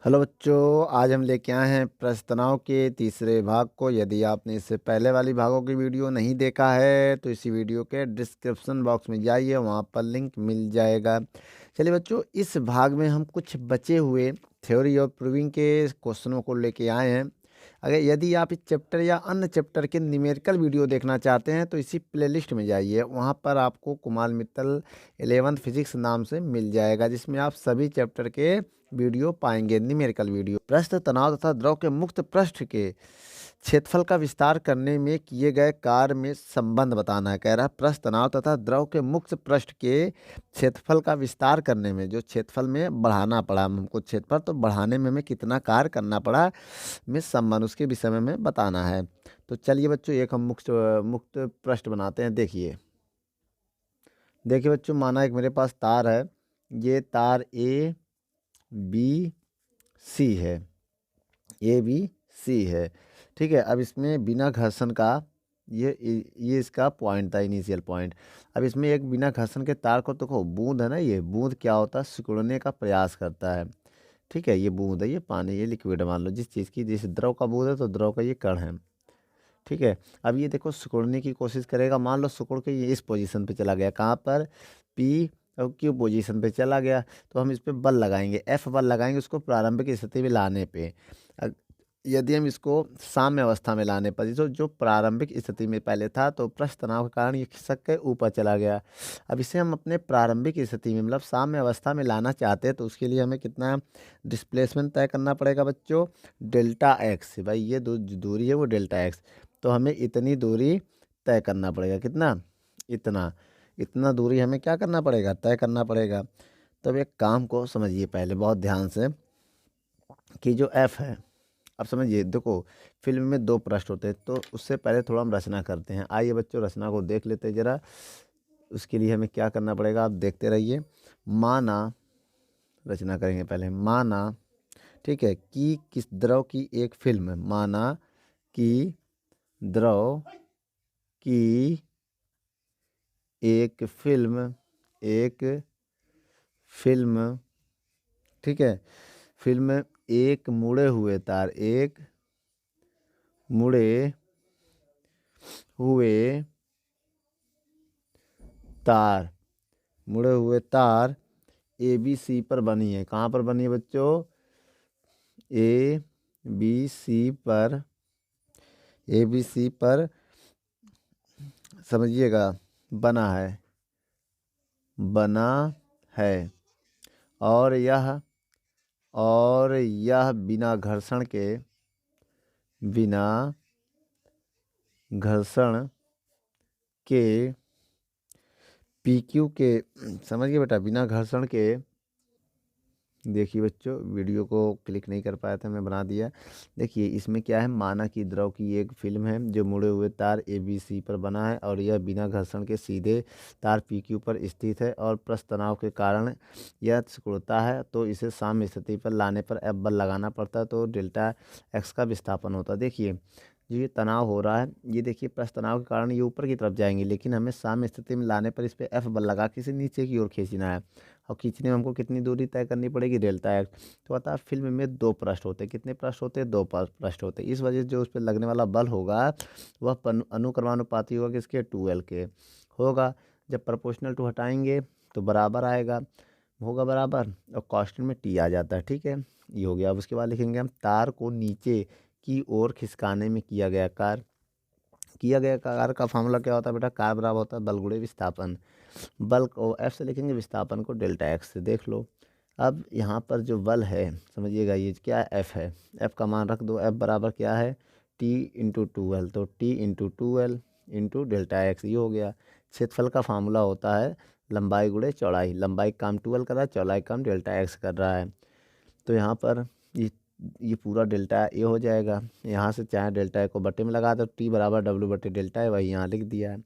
Hello बच्चों, आज हम लेके आए हैं प्रश्न तनाव के तीसरे भाग को। यदि आपने इससे पहले वाली भागों की वीडियो नहीं देखा है तो इसी वीडियो के डिस्क्रिप्शन बॉक्स में जाइए, वहाँ पर लिंक मिल जाएगा। चलिए बच्चों, इस भाग में हम कुछ बचे हुए थ्योरी और प्रूविंग के क्वेश्चनों को लेके आए हैं। अगर यदि आप इस चैप्टर या अन्य चैप्टर के न्यूमेरिकल वीडियो देखना चाहते हैं तो इसी प्लेलिस्ट में जाइए, वहाँ पर आपको कुमार मित्तल 11th फिजिक्स नाम से मिल जाएगा, जिसमें आप सभी चैप्टर के वीडियो पाएंगे, न्यूमेरिकल वीडियो। पृष्ठ तनाव तथा द्रव के मुक्त पृष्ठ के क्षेत्रफल का विस्तार करने में किए गए कार्य में संबंध बताना है। कह रहा है पृष्ठ तनाव तथा द्रव के मुक्त पृष्ठ के क्षेत्रफल का विस्तार करने में जो क्षेत्रफल में बढ़ाना पड़ा हमको, क्षेत्रफल तो बढ़ाने में हमें कितना कार्य करना पड़ा में संबंध, उसके विषय में हमें बताना है। तो चलिए बच्चों, एक हम मुक्त मुक्त पृष्ठ बनाते हैं। देखिए देखिए बच्चों, माना एक मेरे पास तार है, ये तार ए बी सी है, ए बी सी है, ठीक है। अब इसमें बिना घर्षण का ये इसका पॉइंट था, इनिशियल पॉइंट। अब इसमें एक बिना घर्षण के तार को देखो, बूंद है ना, ये बूंद क्या होता है, सिकुड़ने का प्रयास करता है, ठीक है। ये बूंद है, ये पानी, ये लिक्विड मान लो, जिस चीज़ की, जैसे द्रव का बूंद है तो द्रव का ये कण है, ठीक है। अब ये देखो सिकुड़ने की कोशिश करेगा, मान लो सिकुड़ के ये इस पोजीशन पे चला गया, कहाँ पर, पी और क्यू पोजीशन पे चला गया, तो हम इस पे बल लगाएंगे, एफ बल लगाएंगे उसको प्रारंभिक स्थिति में लाने पे। यदि हम इसको साम्य अवस्था में लाने पर, जो प्रारंभिक स्थिति में पहले था, तो पृष्ठ तनाव के कारण ये खिसक के ऊपर चला गया। अब इसे हम अपने प्रारंभिक स्थिति में, मतलब साम्य अवस्था में लाना चाहते हैं, तो उसके लिए हमें कितना डिस्प्लेसमेंट तय करना पड़ेगा बच्चों, डेल्टा एक्स। भाई ये दूरी है वो डेल्टा एक्स, तो हमें इतनी दूरी तय करना पड़ेगा। कितना? इतना इतना दूरी हमें क्या करना पड़ेगा, तय करना पड़ेगा। तब एक काम को समझिए पहले बहुत ध्यान से, कि जो एफ है, अब समझिए, देखो फिल्म में दो पृष्ठ होते हैं, तो उससे पहले थोड़ा हम रचना करते हैं। आइए बच्चों, रचना को देख लेते हैं ज़रा। उसके लिए हमें क्या करना पड़ेगा, आप देखते रहिए। माना, रचना करेंगे पहले, माना, ठीक है, कि किस द्रव की एक फिल्म, माना कि द्रव की एक फिल्म, ठीक है, फिल्म एक मुड़े हुए तार, एक मुड़े हुए तार, मुड़े हुए तार ए बी सी पर बनी है। कहाँ पर बनी है बच्चों? ए बी सी पर, ए बी सी पर समझिएगा, बना है, बना है, और यह बिना घर्षण के पी क्यू के, समझिए बेटा, बिना घर्षण के, देखिए बच्चों, वीडियो को क्लिक नहीं कर पाया था, मैं बना दिया। देखिए इसमें क्या है, माना कि द्रव की एक फिल्म है जो मुड़े हुए तार ए बी सी पर बना है, और यह बिना घर्षण के सीधे तार पी क्यू पर स्थित है, और पृष्ठ तनाव के कारण यह सिकुड़ता है, तो इसे साम्य स्थिति पर लाने पर एफ बल लगाना पड़ता है, तो डेल्टा एक्स का विस्थापन होता है। देखिए जो ये तनाव हो रहा है, ये देखिए पृष्ठ तनाव के कारण ये ऊपर की तरफ जाएंगे, लेकिन हमें साम्य स्थिति में लाने पर इस पर एफ बल लगा के इसे नीचे की ओर खींचना है, और खींचने में हमको कितनी दूरी तय करनी पड़ेगी, डेल्टा एक्स। तो बता, फिल्म में दो पृष्ठ होते हैं, कितने पृष्ठ होते हैं, दो पृष्ठ होते हैं। इस वजह से जो उस पर लगने वाला बल होगा वह अनुक्रमानुपाती होगा किसके, 2L के होगा। जब प्रोपोर्शनल टू हटाएंगे तो बराबर आएगा, होगा बराबर, और कांस्टेंट में टी आ जाता है, ठीक है। ये हो गया। अब उसके बाद लिखेंगे हम, तार को नीचे की ओर खिसकाने में किया गया कार्य का फॉर्मूला क्या होता है बेटा, कार्य बराबर होता है बल गुणे विस्थापन। बल को एफ से लिखेंगे, विस्थापन को डेल्टा एक्स से, देख लो। अब यहाँ पर जो बल है, समझिएगा, ये क्या है, एफ है, एफ का मान रख दो, एफ बराबर क्या है, टी इंटू 2L, तो T into 2L into delta x, ये हो गया। क्षेत्रफल का फार्मूला होता है लंबाई गुणे चौड़ाई, लंबाई काम 2L कर रहा है, चौड़ाई काम डेल्टा एक्स कर रहा है। तो यहाँ पर ये ये पूरा डेल्टा ए हो जाएगा, यहाँ से चाहे डेल्टा ए को बटे में लगा दो, टी बराबर डब्ल्यू बटे डेल्टा है, वही यहाँ लिख दिया है।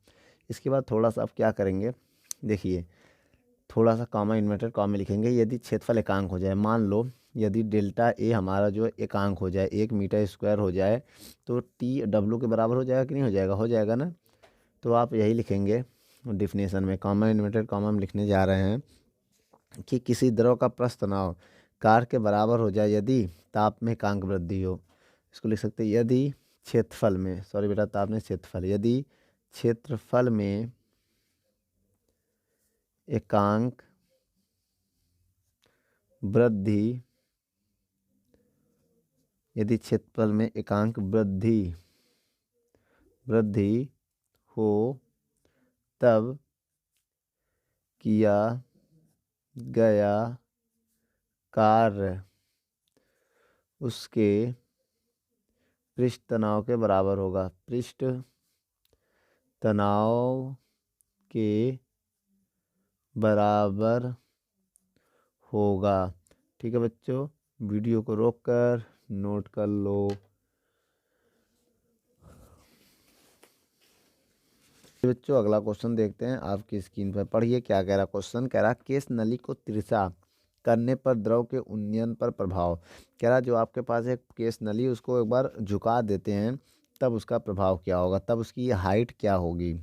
इसके बाद थोड़ा सा अब क्या करेंगे, देखिए थोड़ा सा कॉमा इन्वर्टेड कॉमा लिखेंगे। यदि क्षेत्रफल एकांक हो जाए, मान लो यदि डेल्टा ए हमारा जो एकांक हो जाए, 1 मीटर स्क्वायर हो जाए, तो टी डब्ल्यू के बराबर हो जाएगा कि नहीं हो जाएगा, हो जाएगा ना। तो आप यही लिखेंगे डिफिनेशन में, कॉमा इन्वर्टेड कॉमा हम लिखने जा रहे हैं कि किसी द्रव का पृष्ठ तनाव कार के बराबर हो जाए यदि ताप में एकांक वृद्धि हो। इसको लिख सकते हैं यदि क्षेत्रफल में, सॉरी बेटा ताप में क्षेत्रफल, यदि क्षेत्रफल में एकांक वृद्धि, यदि क्षेत्रफल में एकांक वृद्धि हो तब किया गया कार्य उसके पृष्ठ तनाव के बराबर होगा। पृष्ठ तनाव के बराबर होगा। ठीक है बच्चों, वीडियो को रोककर नोट कर लो। बच्चों अगला क्वेश्चन देखते हैं, आपकी स्क्रीन पर पढ़िए क्या कह रहा क्वेश्चन। कह रहा केस नली को तिरछा करने पर द्रव के उन्नयन पर प्रभाव। कह रहा जो आपके पास एक केस नली, उसको एक बार झुका देते हैं तब उसका प्रभाव क्या होगा, तब उसकी हाइट क्या होगी।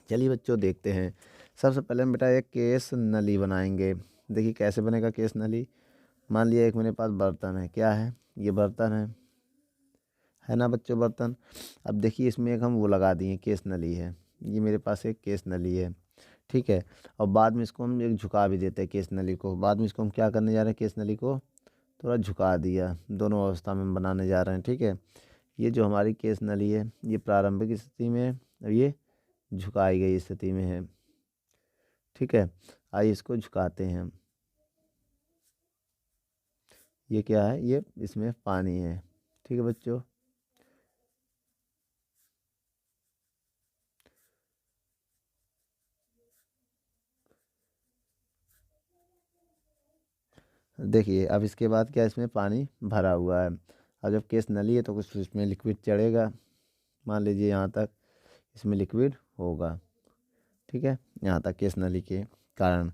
चलिए बच्चों देखते हैं। सबसे पहले हम बेटा एक केस नली बनाएंगे। देखिए कैसे बनेगा केस नली। मान लिया एक मेरे पास बर्तन है, क्या है ये बर्तन है ना बच्चों बर्तन। अब देखिए इसमें एक हम वो लगा दिए केस नली है, ये मेरे पास एक केस नली है, ठीक है। और बाद में इसको हम एक झुका भी देते हैं केस नली को। बाद में इसको हम क्या करने जा रहे हैं, केस नली को थोड़ा झुका दिया, दोनों अवस्था में हम बनाने जा रहे हैं, ठीक है। ये जो हमारी केस नली है ये प्रारंभिक स्थिति में है और ये झुकाई गई स्थिति में है, ठीक है। आइए इसको झुकाते हैं हम। ये क्या है, ये इसमें पानी है, ठीक है बच्चों। देखिए अब इसके बाद क्या इसमें पानी भरा हुआ है। अब जब केस नली है तो कुछ इसमें लिक्विड चढ़ेगा, मान लीजिए यहाँ तक इसमें लिक्विड होगा, ठीक है, यहाँ तक केस नली के कारण।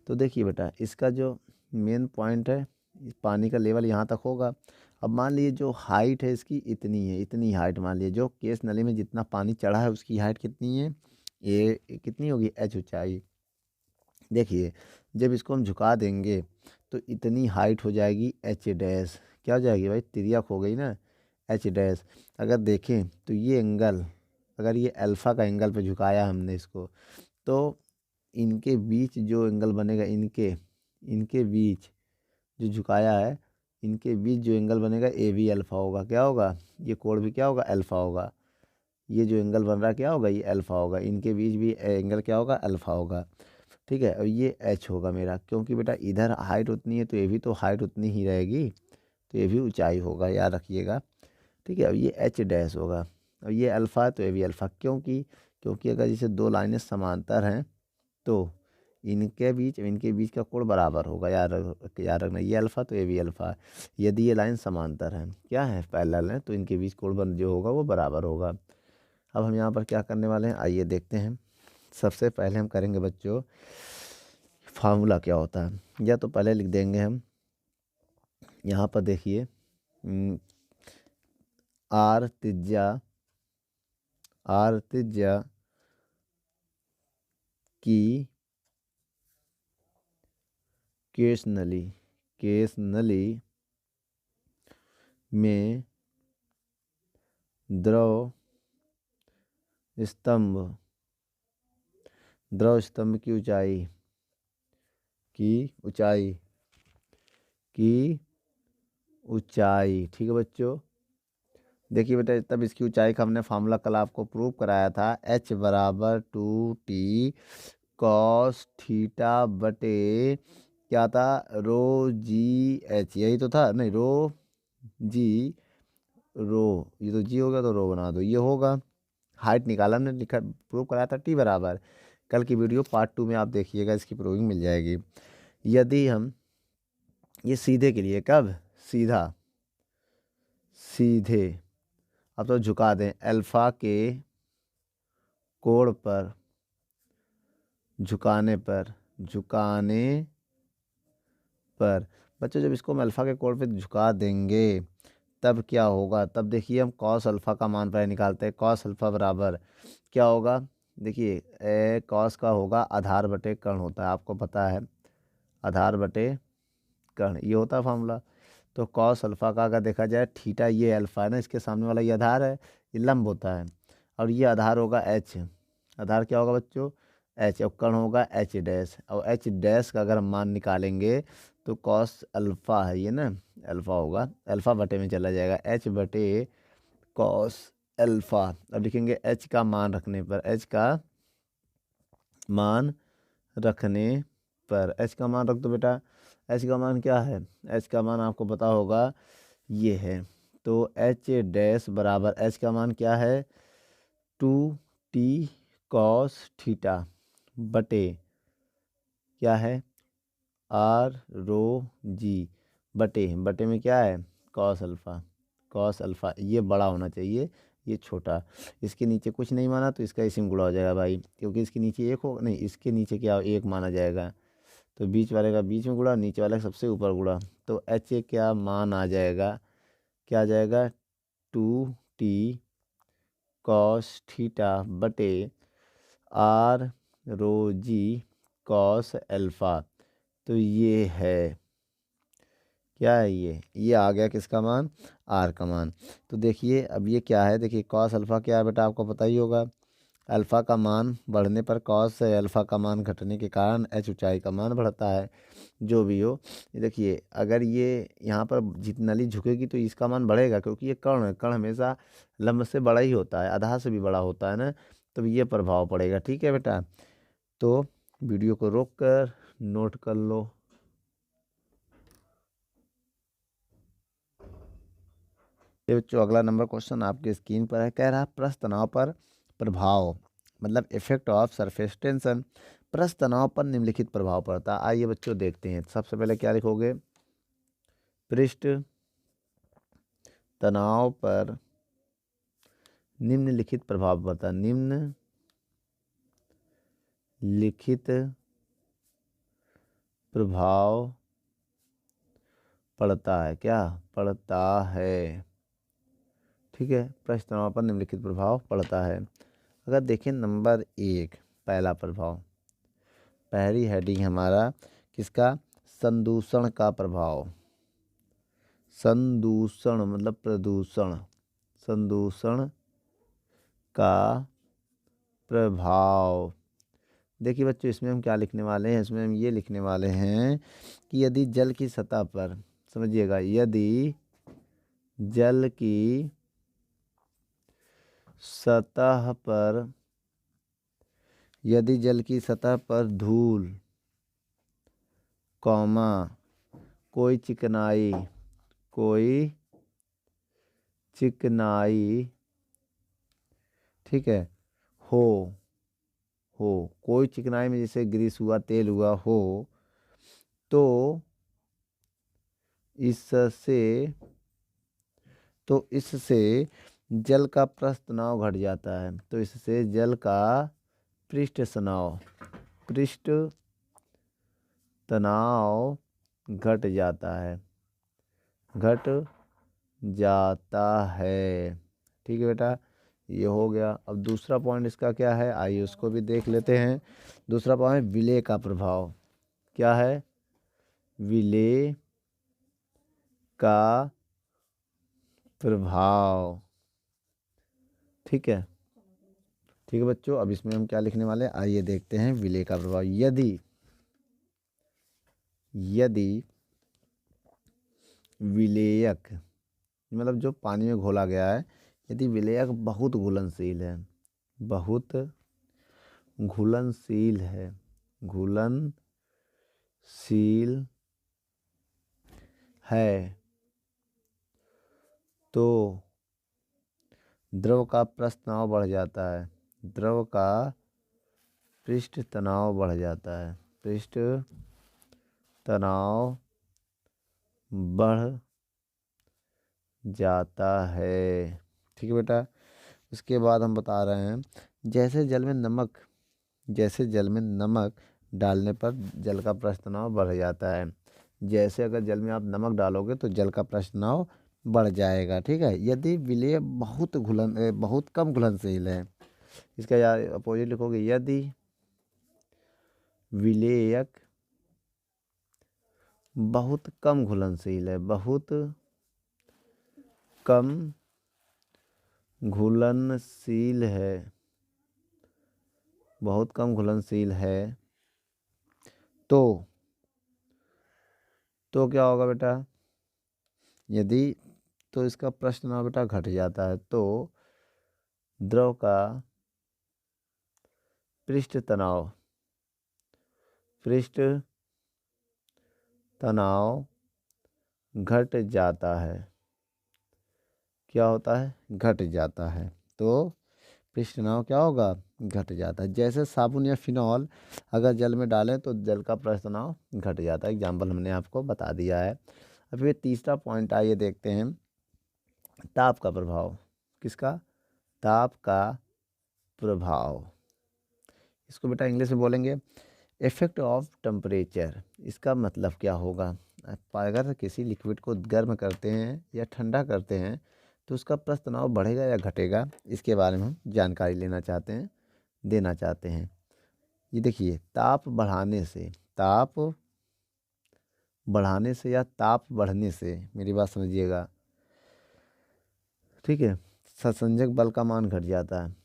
तो देखिए बेटा इसका जो मेन पॉइंट है, इस पानी का लेवल यहाँ तक होगा। अब मान लीजिए जो हाइट है इसकी इतनी है, इतनी हाइट मान लीजिए जो केस नली में जितना पानी चढ़ा है उसकी हाइट कितनी है, ये कितनी होगी, एच ऊंचाई। देखिए जब इसको हम झुका देंगे तो इतनी हाइट हो जाएगी एच डैश, क्या हो जाएगी भाई, तिर्यक हो गई ना, एच डैश। अगर देखें तो ये एंगल, अगर ये अल्फ़ा का एंगल पे झुकाया हमने इसको, तो इनके बीच जो एंगल बनेगा, इनके इनके बीच जो झुकाया है, इनके बीच जो एंगल बनेगा ए भी अल्फ़ा होगा, क्या होगा, ये कोण भी क्या होगा, अल्फ़ा होगा। ये जो एंगल बन रहा है क्या होगा, ये अल्फ़ा होगा, इनके बीच भी एंगल क्या होगा, अल्फ़ा होगा, ठीक है। और ये एच होगा मेरा, क्योंकि बेटा इधर हाइट उतनी है तो ये भी तो हाइट उतनी ही रहेगी, तो ये भी ऊंचाई होगा, याद रखिएगा, ठीक है। अब ये एच डैश होगा, और ये अल्फ़ा है तो ये भी अल्फ़ा, क्योंकि अगर जैसे दो लाइनें समांतर हैं तो इनके बीच का कोण बराबर होगा, याद रखना, ये अल्फ़ा तो ये भी अल्फ़ा है। यदि ये लाइन समांतर है, क्या है, पैरेलल है, तो इनके बीच कोण जो होगा वो बराबर होगा। अब हम यहाँ पर क्या करने वाले हैं, आइए देखते हैं। सबसे पहले हम करेंगे बच्चों फार्मूला क्या होता है, या तो पहले लिख देंगे हम यहाँ पर, देखिए आर त्रिज्या की केस नली में द्रव स्तंभ की ऊंचाई, ठीक है बच्चों। देखिए बेटा तब इसकी ऊंचाई का हमने फार्मूला कल आपको प्रूव कराया था, h बराबर 2t कॉस थीटा बटे क्या था, रो जी एच, यही तो था, नहीं रो जी रो, ये तो जी हो गया तो रो बना दो, ये होगा। हाइट निकाला हमने, लिखा प्रूव कराया था टी बराबर। कल की वीडियो पार्ट 2 में आप देखिएगा, इसकी प्रूविंग मिल जाएगी। यदि हम ये सीधे के लिए, कब सीधे, अब तो झुका दें अल्फ़ा के कोण पर, झुकाने पर बच्चों जब इसको हम अल्फ़ा के कोण पे झुका देंगे तब क्या होगा, तब देखिए हम कॉस अल्फ़ा का मान पहले निकालते हैं। कॉस अल्फ़ा बराबर क्या होगा, देखिए कॉस का होगा आधार बटे कर्ण होता है, आपको पता है, आधार बटे कर्ण, ये होता है फॉर्मूला। तो कॉस अल्फा का अगर देखा जाए थीटा, ये अल्फा है ना, इसके सामने वाला ये आधार है, ये लंब होता है, और ये आधार होगा एच। आधार क्या होगा बच्चों? एच। और कर्ण होगा एच डैश, और एच डैश का अगर हम मान निकालेंगे तो कॉस अल्फा है ये ना, अल्फा होगा, अल्फा बटे में चला जाएगा, एच बटे कॉस अल्फा। अब लिखेंगे एच का मान रखने पर, एच का मान रखने पर, एच का मान रख दो बेटा। एच का मान क्या है? एच का मान आपको पता होगा ये है। तो एच डैश बराबर, एच का मान क्या है? 2t कॉस थीटा बटे क्या है? आर रो जी बटे, बटे में क्या है? Cos alpha. कॉस अल्फ़ा ये बड़ा होना चाहिए, ये छोटा। इसके नीचे कुछ नहीं माना तो इसका इसी में गुणा हो जाएगा भाई, क्योंकि इसके नीचे एक हो नहीं, इसके नीचे क्या हो? एक माना जाएगा, तो बीच वाले का बीच में गुणा, नीचे वाले का सबसे ऊपर गुणा। तो एच क्या मान आ जाएगा? क्या आ जाएगा? 2t कॉस थीटा बटे r rho g cos alpha. तो ये है, क्या है ये आ गया किसका मान? आर का मान। तो देखिए अब ये क्या है, देखिए कॉस अल्फ़ा क्या है बेटा, आपको पता ही होगा। अल्फ़ा का मान बढ़ने पर कॉस से अल्फ़ा का मान घटने के कारण एच ऊंचाई का मान बढ़ता है। जो भी हो, ये देखिए अगर ये यहाँ पर जितनी नली झुकेगी तो इसका मान बढ़ेगा, क्योंकि ये कर्ण है, कर्ण हमेशा लंब से बड़ा ही होता है, आधा से भी बड़ा होता है ना, तो ये प्रभाव पड़ेगा। ठीक है बेटा, तो वीडियो को रोक कर नोट कर लो। ये बच्चों अगला नंबर क्वेश्चन आपके स्क्रीन पर है, कह रहा पृष्ठ तनाव पर प्रभाव, मतलब इफेक्ट ऑफ सरफेस टेंशन। पृष्ठ तनाव पर निम्नलिखित प्रभाव पड़ता है। आइए बच्चों देखते हैं। सबसे पहले क्या लिखोगे? पृष्ठ तनाव पर निम्नलिखित प्रभाव पड़ता है। निम्नलिखित प्रभाव पड़ता है, क्या पड़ता है? ठीक है, पृष्ठ तनाव पर निम्नलिखित प्रभाव पड़ता है। अगर देखें नंबर 1, पहला प्रभाव, पहली हेडिंग हमारा किसका? संदूषण का प्रभाव। संदूषण मतलब प्रदूषण, संदूषण का प्रभाव। देखिए बच्चों इसमें हम क्या लिखने वाले हैं? इसमें हम ये लिखने वाले हैं कि यदि जल की सतह पर, समझिएगा, यदि जल की सतह पर, यदि जल की सतह पर धूल, कौमा, कोई चिकनाई, कोई चिकनाई, ठीक है, हो कोई चिकनाई में जैसे ग्रीस हुआ, तेल हुआ हो, तो इससे जल का पृष्ठ तनाव घट जाता है। तो इससे जल का पृष्ठ तनाव घट जाता है, घट जाता है। ठीक है बेटा, ये हो गया। अब दूसरा पॉइंट इसका क्या है, आइए उसको भी देख लेते हैं। दूसरा पॉइंट विलय का प्रभाव। क्या है? विलय का प्रभाव। ठीक है, ठीक है बच्चों, अब इसमें हम क्या लिखने वाले हैं, आइए देखते हैं। विलय का प्रभाव, यदि विलेयक मतलब जो पानी में घोला गया है, यदि विलेयक बहुत घुलनशील है, बहुत घुलनशील है, घुलनशील है, तो द्रव का पृष्ठ तनाव बढ़ जाता है, द्रव का पृष्ठ तनाव बढ़ जाता है, पृष्ठ तनाव बढ़ जाता है। ठीक है बेटा, इसके बाद हम बता रहे हैं, जैसे जल में नमक डालने पर जल का पृष्ठ तनाव बढ़ जाता है। जैसे अगर जल में आप नमक डालोगे तो जल का पृष्ठ तनाव बढ़ जाएगा। ठीक है, यदि विलेय बहुत कम घुलनशील है, इसका यार अपोजिट लिखोगे, यदि विलेयक बहुत कम घुलनशील है, बहुत कम घुलनशील है, बहुत कम घुलनशील है। तो क्या होगा बेटा, यदि तो इसका प्रश्न ना बेटा घट जाता है। तो द्रव का पृष्ठ तनाव घट जाता है। क्या होता है? घट जाता है। तो पृष्ठ तनाव क्या होगा? घट जाता है। जैसे साबुन या फिनॉल अगर जल में डालें तो जल का पृष्ठ तनाव घट जाता है। एग्जाम्पल हमने आपको बता दिया है। अब ये तीसरा पॉइंट आइए देखते हैं, ताप का प्रभाव। किसका? ताप का प्रभाव। इसको बेटा इंग्लिश में बोलेंगे इफेक्ट ऑफ टेम्परेचर। इसका मतलब क्या होगा? अगर किसी लिक्विड को गर्म करते हैं या ठंडा करते हैं तो उसका पृष्ठ तनाव बढ़ेगा या घटेगा, इसके बारे में हम जानकारी देना चाहते हैं। ये देखिए, ताप बढ़ाने से या ताप बढ़ने से, मेरी बात समझिएगा, ठीक है, ससंजक बल का मान घट जाता है।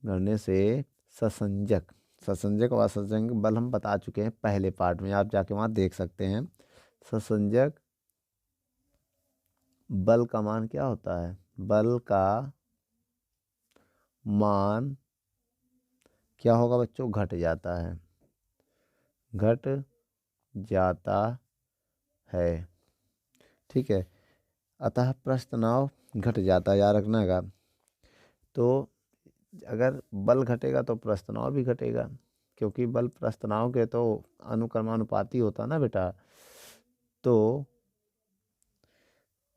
घटने से ससंजक और असंजक बल हम बता चुके हैं पहले पार्ट में, आप जाके वहाँ देख सकते हैं। ससंजक बल का मान क्या होता है? बल का मान क्या होगा बच्चों? घट जाता है, घट जाता है। ठीक है, अतः पृष्ठ तनाव घट जाता है, याद रखना का। तो अगर बल घटेगा तो पृष्ठ तनाव भी घटेगा, क्योंकि बल पृष्ठ तनाव के तो अनुक्रमानुपाती होता ना बेटा। तो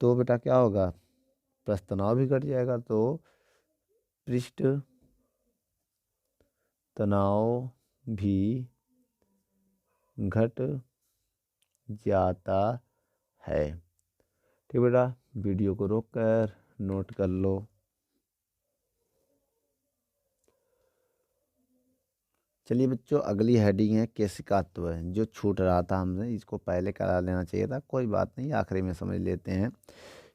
बेटा क्या होगा? पृष्ठ तनाव भी घट जाएगा। तो पृष्ठ तनाव भी घट जाता है। ठीक बेटा, वीडियो को रोक कर नोट कर लो। चलिए बच्चों, अगली हेडिंग है केशिकात्व। जो छूट रहा था हमसे, इसको पहले करा लेना चाहिए था, कोई बात नहीं, आखिरी में समझ लेते हैं।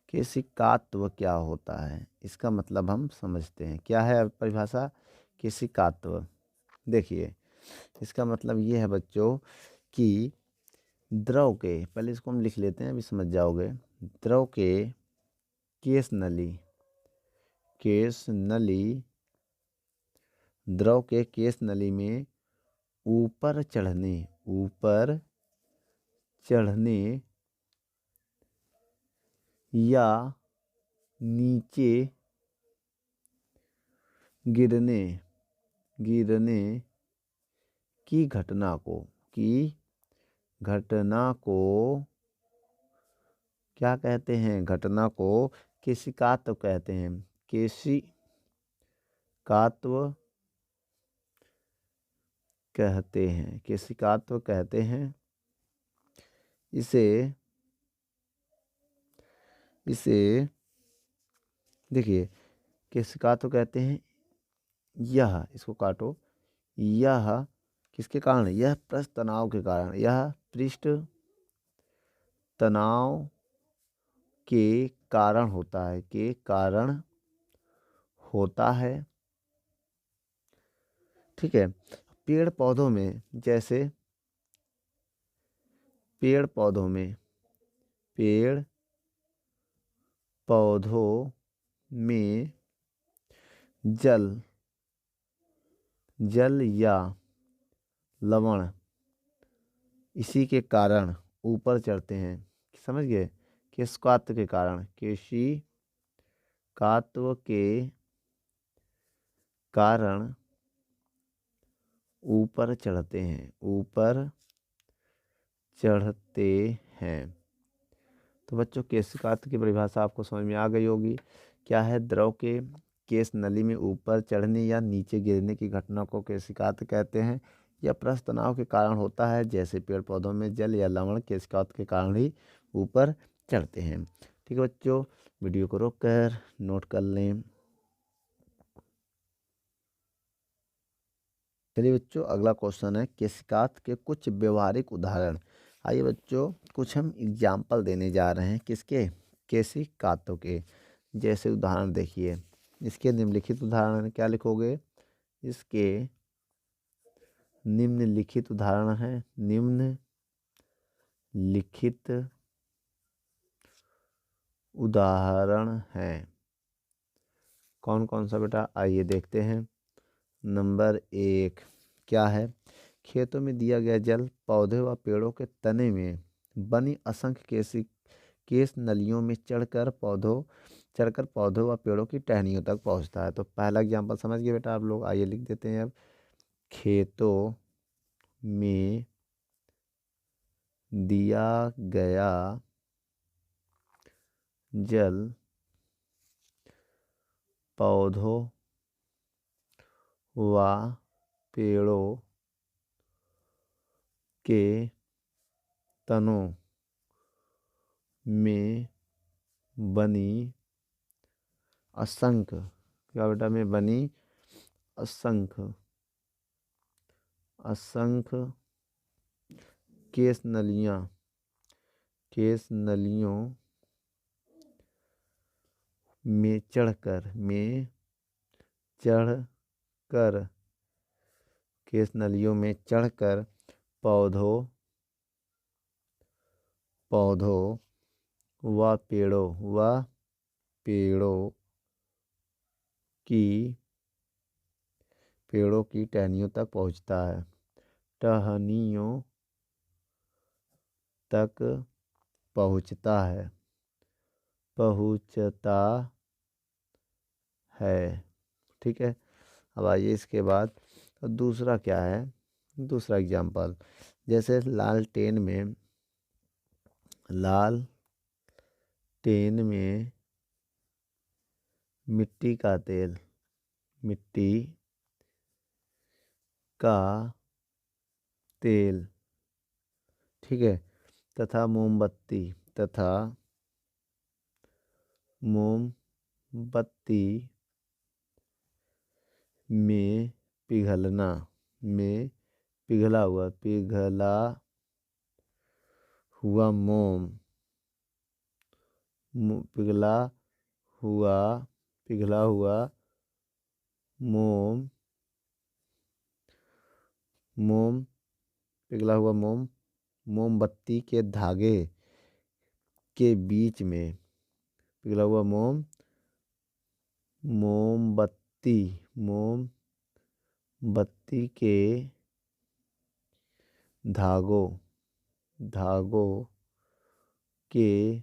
केशिकात्व क्या होता है, इसका मतलब हम समझते हैं। क्या है परिभाषा? केशिकात्व, देखिए इसका मतलब ये है बच्चों कि द्रव के, पहले इसको हम लिख लेते हैं, अभी समझ जाओगे। द्रव के केश नली द्रव के केश नली में ऊपर चढ़ने या नीचे गिरने की घटना को क्या कहते हैं? घटना को केशिकात्व कहते हैं। केशिकात्व कहते हैं। इसे देखिए, केशिकात्व कहते हैं। यह, इसको काटो, यह किसके कारण? यह पृष्ठ तनाव के कारण, यह पृष्ठ तनाव के कारण होता है। ठीक है, पेड़ पौधों में जल या लवण इसी के कारण ऊपर चढ़ते हैं। समझ गए? केशिकात्व के कारण ऊपर चढ़ते हैं। तो बच्चों, केशिकात्व की परिभाषा आपको समझ में आ गई होगी। क्या है? द्रव के केश नली में ऊपर चढ़ने या नीचे गिरने की घटना को केशिकात्व कहते हैं। यह पृष्ठ तनाव के कारण होता है, जैसे पेड़ पौधों में जल या लवण केशिकात्व के कारण ही ऊपर चढ़ते हैं। ठीक है बच्चों, वीडियो को रोक कर नोट कर लें। चलिए बच्चों, अगला क्वेश्चन है केशिकात्व के कुछ व्यवहारिक उदाहरण। आइए बच्चों, कुछ हम एग्जाम्पल देने जा रहे हैं किसके, केसी कातो के। जैसे उदाहरण देखिए, इसके निम्नलिखित उदाहरण क्या लिखोगे, इसके निम्नलिखित उदाहरण है, निम्नलिखित उदाहरण हैं। कौन कौन सा बेटा, आइए देखते हैं। नंबर 1 क्या है, खेतों में दिया गया जल पौधे व पेड़ों के तने में बनी असंख्य केस नलियों में चढ़कर पौधों व पेड़ों की टहनियों तक पहुंचता है। तो पहला एग्जाम्पल समझ गए बेटा आप लोग, आइए लिख देते हैं अब। खेतों में दिया गया जल पौधों व पेड़ों के तनों में बनी असंख्य, क्या बेटा, में बनी असंख्य केस नलियों में चढ़कर केस नलियों में चढ़कर पौधों व पेड़ों की टहनियों तक पहुंचता है। टहनियों तक पहुंचता है। ठीक है। अब आइए इसके बाद दूसरा क्या है, दूसरा एग्जाम्पल। जैसे लालटेन में मिट्टी का तेल, ठीक है, तथा मोमबत्ती में पिघला हुआ मोम मोमबत्ती के धागे के बीच में, पिघला हुआ मोमबत्ती के धागों के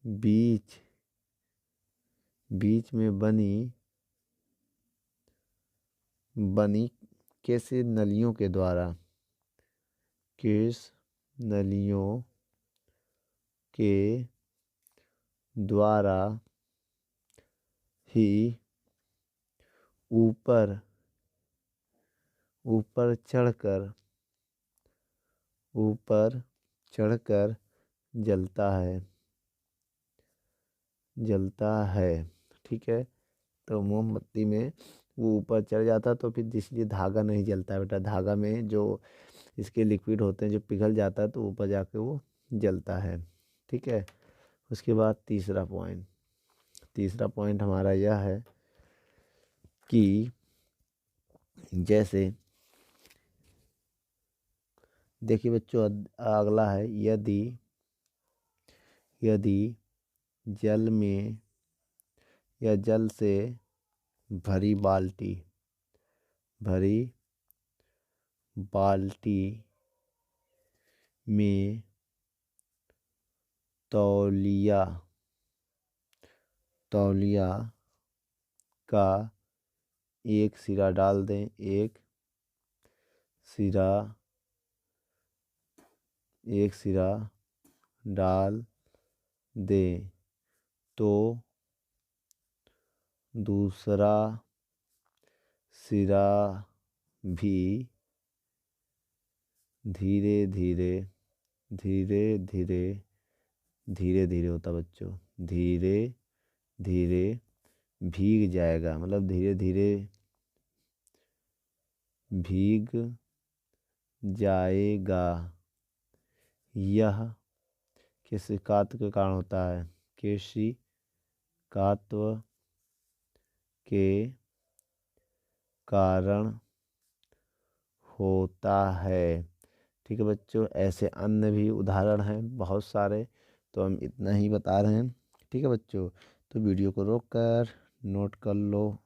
बीच में बनी केस नलियों के द्वारा ही ऊपर चढ़कर जलता है। ठीक है। तो मोमबत्ती में वो ऊपर चढ़ जाता तो फिर इसलिए धागा नहीं जलता बेटा। धागा में जो इसके लिक्विड होते हैं जो पिघल जाता है तो ऊपर जाके वो जलता है। ठीक है। उसके बाद तीसरा पॉइंट हमारा यह है कि जैसे देखिए बच्चों, अगला है, यदि जल में या जल से भरी बाल्टी में तौलिया का एक सिरा डाल दें, एक सिरा डाल दें तो दूसरा सिरा भी धीरे धीरे होता बच्चों, धीरे धीरे भीग जाएगा, मतलब धीरे धीरे भीग जाएगा। यह किस कात्व के कारण होता है? किसी कात्व के कारण होता है। ठीक है बच्चों, ऐसे अन्य भी उदाहरण हैं बहुत सारे, तो हम इतना ही बता रहे हैं। ठीक है बच्चों, तो वीडियो को रोक कर नोट कर लो।